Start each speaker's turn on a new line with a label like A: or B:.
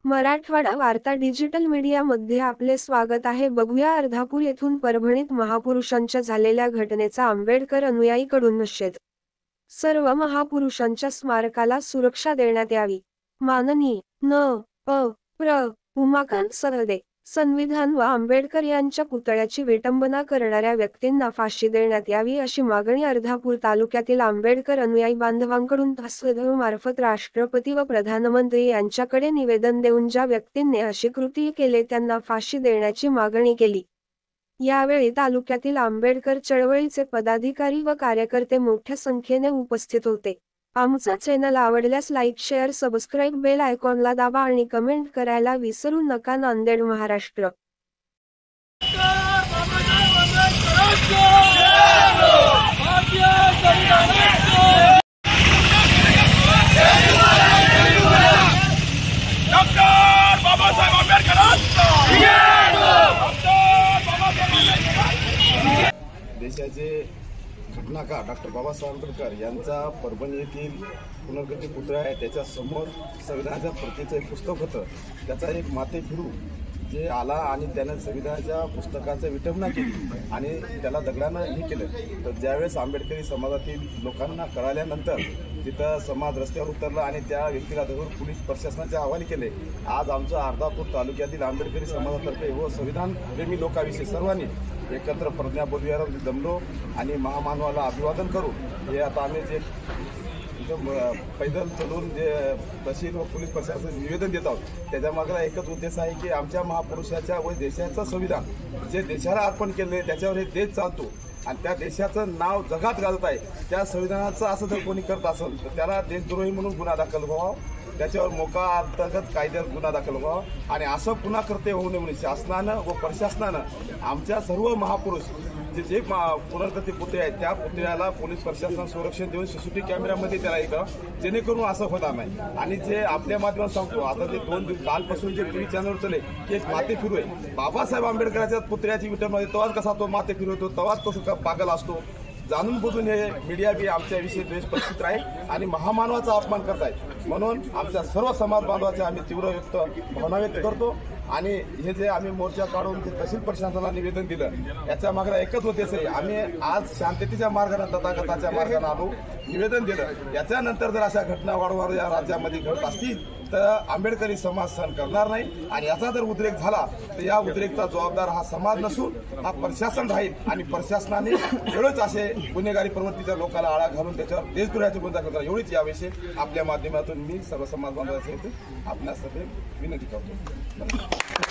A: मराठवाडा वार्ता डिजिटल मीडियामध्ये आपले स्वागत आहे। बघूया अर्धापूर येथून परभणीत महापुरुषांच्या झालेल्या घटनेचा आंबेडकर अनुयायीकडून निषेध। सर्व महापुरुषांच्या स्मारकाला सुरक्षा देण्यात यावी। माननीय प्र. उमाकांत सरदे। संविधान व आंबेडकर यांच्या पुतळ्याची विटंबना करणाऱ्या व्यक्तींना फाशी देण्यात यावी अशी मागणी अर्धापूर तालुक्यातील आंबेडकर अनुयायी बांधवांकडून तहसीलदार मार्फत राष्ट्रपती व प्रधानमंत्री यांच्याकडे निवेदन देऊन ज्या व्यक्तींनी अशी कृती केले त्यांना फाशी देण्याची मागणी केली। यावेळी तालुक्यातील आंबेडकर चळवळीचे पदाधिकारी व कार्यकर्ते मोठ्या संख्येने उपस्थित होते। आमचा चॅनल आवडल्यास लाईक, शेअर, सबस्क्राईब, बेल आयकॉनला दाबा आणि कमेंट करायला विसरू नका। नांदेड, महाराष्ट्र।
B: देशाचे घटनाकार डॉक्टर बाबासाहेब आंबेडकर यांचा परभणी येथील पुनर्गती पुतळा आहे। त्याच्या समोर संविधानाच्या प्रतीचं एक पुस्तक होतं। त्याचा एक माते फिरू जे आला आणि त्यानं संविधानाच्या पुस्तकाचं विटंबना केली आणि त्याला दगडानं हे केलं। तर ज्यावेळेस आंबेडकरी समाजातील लोकांना कळाल्यानंतर तिथं समाज रस्त्यावर उतरला आणि त्या व्यक्तीला धरून पोलीस प्रशासनाच्या हवाले केले। आज आमच्या अर्धापूर तालुक्यातील आंबेडकरी समाजातर्फे व संविधान प्रेमी लोकांविषयी सर्वांनी एकत्र प्रतिज्ञाबोधीवर जमलो आणि महामानवाला अभिवादन करू। हे आता आम्ही जे पैदल चलून जे तहसील व पोलीस प्रशासन निवेदन देत आहोत त्याच्यामागला एकच उद्देश आहे की आमच्या महापुरुषाच्या व देशाचं संविधान जे देशाला अर्पण केले त्याच्यावर हे देश चालतो आणि त्या देशाचं नाव जगात गाजत आहे। त्या संविधानाचं असं जर कोणी करत असेल तर त्याला देशद्रोही म्हणून गुन्हा दाखल व्हावा, त्याच्यावर मोका अंतर्गत कायद्यात गुन्हा दाखल व्हावा आणि असं पुन्हा करते होऊ नये म्हणून शासनानं व प्रशासनानं आमच्या सर्व महापुरुष जे पुनर्गती पुतळे आहेत त्या पुतळ्याला पोलीस प्रशासन संरक्षण देऊन सीसीटीव्ही कॅमेऱ्यामध्ये त्याला हे करावं जेणेकरून असं होणार नाही। आणि जे आपल्या माध्यमात सांगतो आता जे 2 दिवस कालपासून जे टीव्ही चॅनलवर चले की एक माते फिरू आहे बाबासाहेब आंबेडकरांच्या पुतळ्याची विटंबना तेव्हाच कसा तो माते फिरवतो तेव्हाच तो पागल असतो। जाणून बुजून हे मीडिया बी आमच्याविषयी द्वेष पसरवत आहे आणि महामानवाचा अपमान करत आहे। म्हणून आमच्या सर्व समाज बांधवाचे आम्ही तीव्र भावना व्यक्त करतो आणि हे जे आम्ही मोर्चा काढून ते तहसील प्रशासनाला निवेदन दिलं याच्या मागला एकच उद्देश आहे। आम्ही आज शांततेच्या मार्गाने तथागताच्या मार्गाने आलो, निवेदन दिलं। याच्यानंतर जर अशा घटना वारंवार या राज्यामध्ये घडत असतील तर आंबेडकरी समाज सहन करणार नाही आणि याचा जर उद्रेक झाला तर या उद्रेकचा जबाबदार हा समाज नसून हा प्रशासन राहील आणि प्रशासनाने एवढंच असे गुन्हेगारी प्रवृत्तीच्या लोकांना आळा घालून त्याच्यावर देशद्रोहाची गुन्हा करतात एवढीच याविषयी आपल्या माध्यमातून मी सर्व समाज बांधवांचे आपल्या सगळे विनंती करतो।